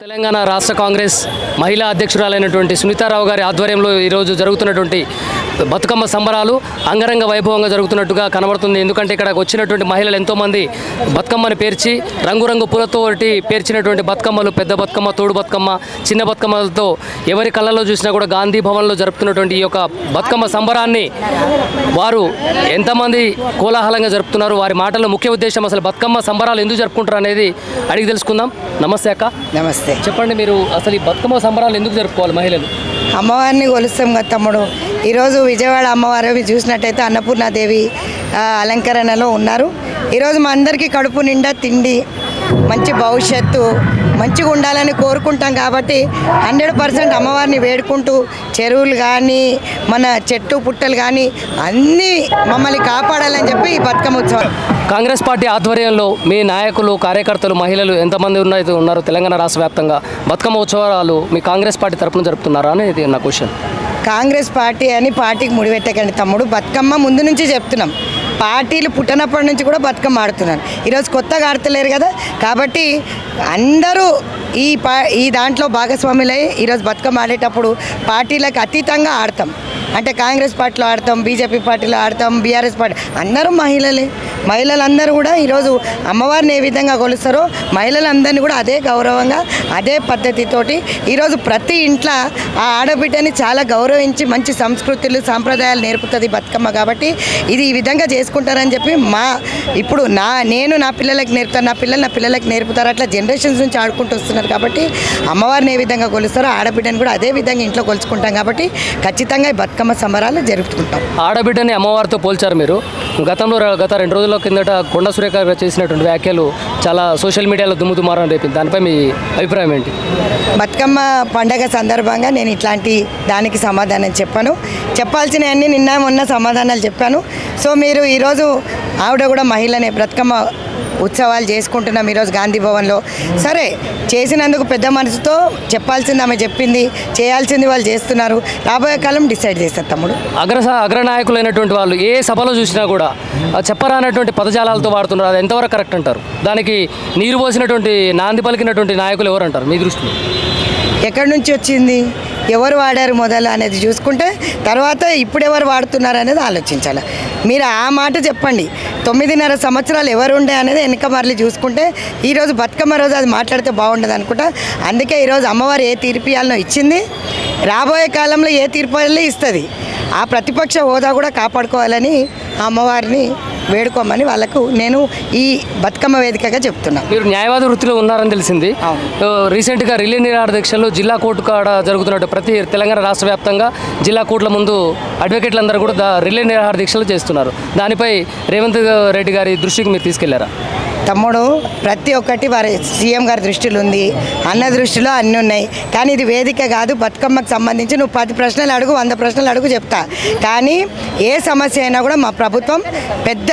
తెలంగాణ రాష్ట్ర కాంగ్రెస్ మహిళా అధ్యక్షురాలైనటువంటి సునీతారావు గారి ఆధ్వర్యంలో ఈరోజు జరుగుతున్నటువంటి బతుకమ్మ సంబరాలు అంగరంగ వైభవంగా జరుగుతున్నట్టుగా కనబడుతుంది. ఎందుకంటే ఇక్కడ వచ్చినటువంటి మహిళలు ఎంతోమంది బతుకమ్మని పేర్చి రంగురంగు పూలతో పేర్చినటువంటి బతుకమ్మలు, పెద్ద బతుకమ్మ, తోడు బతుకమ్మ, చిన్న బతుకమ్మలతో ఎవరి కళ్ళలో చూసినా కూడా గాంధీ భవన్లో జరుపుతున్నటువంటి ఈ యొక్క బతుకమ్మ సంబరాన్ని వారు ఎంతమంది కోలాహలంగా జరుపుతున్నారు, వారి మాటల్లో ముఖ్య ఉద్దేశం, అసలు బతుకమ్మ సంబరాలు ఎందుకు జరుపుకుంటారు అనేది అడిగి తెలుసుకుందాం. నమస్తే అక్క. నమస్తే. చెప్పండి, మీరు అసలు ఈ బతుకమ్మ సంబరాలు ఎందుకు జరుపుకోవాలి మహిళలు? అమ్మవారిని కొలుస్తాం కదా తమ్ముడు. ఈరోజు విజయవాడ అమ్మవారు చూసినట్టయితే అన్నపూర్ణాదేవి అలంకరణలో ఉన్నారు. ఈరోజు మా అందరికీ కడుపు నిండా తిండి, మంచి భవిష్యత్తు, మంచిగా ఉండాలని కోరుకుంటాం కాబట్టి 100% అమ్మవారిని వేడుకుంటూ చెరువులు కానీ మన చెట్టు పుట్టలు కానీ అన్నీ మమ్మల్ని కాపాడాలని చెప్పి ఈ బతుకమ్మ ఉత్సవం. కాంగ్రెస్ పార్టీ ఆధ్వర్యంలో మీ నాయకులు, కార్యకర్తలు, మహిళలు ఎంతమంది ఉన్నారు తెలంగాణ రాష్ట్ర వ్యాప్తంగా? బతుకమ్మ ఉత్సవాలు మీ కాంగ్రెస్ పార్టీ తరఫున జరుపుతున్నారా అనేది నా క్వశ్చన్. కాంగ్రెస్ పార్టీ అని పార్టీకి ముడిపెట్టకండి తమ్ముడు. బతుకమ్మ ముందు నుంచి చెప్తున్నాం, పార్టీలు పుట్టినప్పటి నుంచి కూడా బతుకమ్మ ఆడుతున్నారు. ఈరోజు కొత్తగా ఆడతలేరు కదా, కాబట్టి అందరూ ఈ దాంట్లో భాగస్వాములై ఈరోజు బతుకమ్మ ఆడేటప్పుడు పార్టీలకు అతీతంగా ఆడతాం. అంటే కాంగ్రెస్ పార్టీలో ఆడతాం, బీజేపీ పార్టీలో ఆడతాం, బీఆర్ఎస్ పార్టీ, అందరూ మహిళలే. మహిళలందరూ కూడా ఈరోజు అమ్మవారిని ఏ విధంగా కొలుస్తారో మహిళలందరినీ కూడా అదే గౌరవంగా, అదే పద్ధతితోటి ఈరోజు ప్రతి ఇంట్లో ఆ ఆడబిడ్డని చాలా గౌరవించి మంచి సంస్కృతులు, సాంప్రదాయాలు నేర్పుతుంది బతుకమ్మ. కాబట్టి ఇది ఈ విధంగా చేసుకుంటారని చెప్పి ఇప్పుడు నేను నా పిల్లలకి నేర్పుతాను, నా పిల్లలకి నేర్పుతారు. అట్లా జనరేషన్స్ నుంచి ఆడుకుంటూ వస్తున్నారు. కాబట్టి అమ్మవారిని ఏ విధంగా కొలుస్తారో ఆడబిడ్డని కూడా అదే విధంగా ఇంట్లో కొలుచుకుంటాం. కాబట్టి ఖచ్చితంగా ఈ బతుకమ్మ సంబరాలు జరుపుకుంటాం. ఆడబిడ్డని అమ్మవారితో పోల్చారు మీరు. గత 2 రోజుల కిందట కొండ సురేఖ చేసినటువంటి వ్యాఖ్యలు చాలా సోషల్ మీడియాలో దుమ్ముదుమారని రేపింది. దానిపై మీ అభిప్రాయం ఏంటి? బతుకమ్మ పండగ సందర్భంగా నేను ఇట్లాంటి దానికి సమాధానం చెప్పాల్సినవన్నీ నిన్న మొన్న సమాధానాలు చెప్పాను. సో మీరు ఈరోజు ఆవిడ కూడా మహిళనే బతుకమ్మ ఉత్సవాలు చేసుకుంటున్నాం ఈరోజు గాంధీ భవన్లో. సరే, చేసినందుకు పెద్ద మనసుతో చెప్పాల్సింది ఆమె చెప్పింది, చేయాల్సింది వాళ్ళు చేస్తున్నారు. రాబోయే కాలం డిసైడ్ చేస్తారు తమ్ముడు. అగ్రనాయకులైనటువంటి వాళ్ళు ఏ సభలో చూసినా కూడా చెప్పరానటువంటి పదజాలాలతో వాడుతున్నారు. అది ఎంతవరకు కరెక్ట్ అంటారు? దానికి నీరు పోసినటువంటి, నాంది పలికినటువంటి నాయకులు ఎవరు అంటారు మీ దృష్టిలో? ఎక్కడి నుంచి వచ్చింది, ఎవరు వాడారు మొదలు అనేది చూసుకుంటే తర్వాత ఇప్పుడు ఎవరు వాడుతున్నారు అనేది ఆలోచించాలి. మీరు ఆ మాట చెప్పండి. 9.5 సంవత్సరాలు ఎవరు ఉండే అనేది వెనక మరలి చూసుకుంటే ఈరోజు బతుకమ్మ రోజు అది మాట్లాడితే బాగుండదు అనుకుంటా. అందుకే ఈరోజు అమ్మవారు ఏ తీర్పియాలనో ఇచ్చింది, రాబోయే కాలంలో ఏ తీర్పియాలని ఇస్తుంది. ఆ ప్రతిపక్ష హోదా కూడా కాపాడుకోవాలని అమ్మవారిని వేడుకోమని వాళ్ళకు నేను ఈ బతుకమ్మ వేదికగా చెప్తున్నా. మీరు న్యాయవాద వృత్తిలో ఉన్నారని తెలిసింది. రీసెంట్గా రిలే నిరాహార దీక్షలు జిల్లా కోర్టు కాడ జరుగుతున్నట్టు ప్రతి తెలంగాణ రాష్ట్ర వ్యాప్తంగా జిల్లా కోర్టుల ముందు అడ్వకేట్లందరూ కూడా రిలే నిరాహార దీక్షలు చేస్తున్నారు. దానిపై రేవంత్ రెడ్డి గారి దృష్టికి మీరు తీసుకెళ్లారా? తమ్ముడు, ప్రతి ఒక్కటి వారి సీఎం గారి దృష్టిలో ఉంది, అన్న దృష్టిలో అన్నీ ఉన్నాయి. కానీ ఇది వేదిక కాదు. బతుకమ్మకు సంబంధించి నువ్వు 10 ప్రశ్నలు అడుగు, 100 ప్రశ్నలు అడుగు, చెప్తా. కానీ ఏ సమస్య అయినా కూడా మా ప్రభుత్వం పెద్ద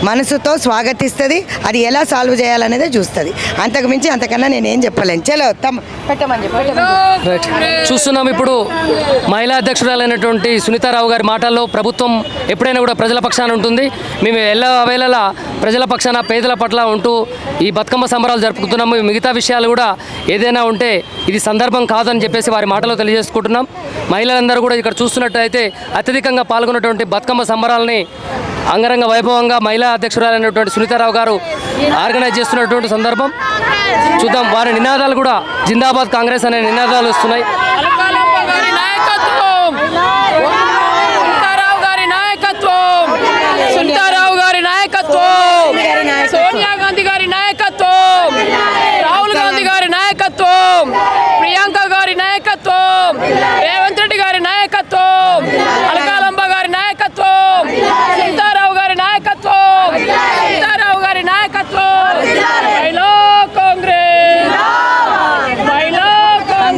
మనసుతో స్వాగతిస్తుంది. అది ఎలా సాల్వ్ చేయాలనేదే చూస్తుంది. అంతకుమించి అంతకన్నా నేనేం చెప్పలేను. చలో పెట్టమని రైట్. చూస్తున్నాం ఇప్పుడు మహిళా అధ్యక్షురాలైనటువంటి సునీతారావు గారి మాటల్లో ప్రభుత్వం ఎప్పుడైనా కూడా ప్రజల పక్షాన ఉంటుంది. మేము ఎల్లవేళలా ప్రజల పక్షాన, పేదల పట్ల ఉంటూ ఈ బతుకమ్మ సంబరాలు జరుపుకుంటున్నాము. మిగతా విషయాలు కూడా ఏదైనా ఉంటే ఇది సందర్భం కాదని చెప్పేసి వారి మాటలో తెలియజేసుకుంటున్నాం. మహిళలందరూ కూడా ఇక్కడ చూస్తున్నట్టయితే అత్యధికంగా పాల్గొన్నటువంటి బతుకమ్మ సంబరాలని అంగరంగ వైభవంగా మహిళా అధ్యక్షురాలైనటువంటి సునీతారావు గారు ఆర్గనైజ్ చేస్తున్నటువంటి సందర్భం చూద్దాం. వారి నినాదాలు కూడా జిందాబాద్ కాంగ్రెస్ అనే నినాదాలు వస్తున్నాయి.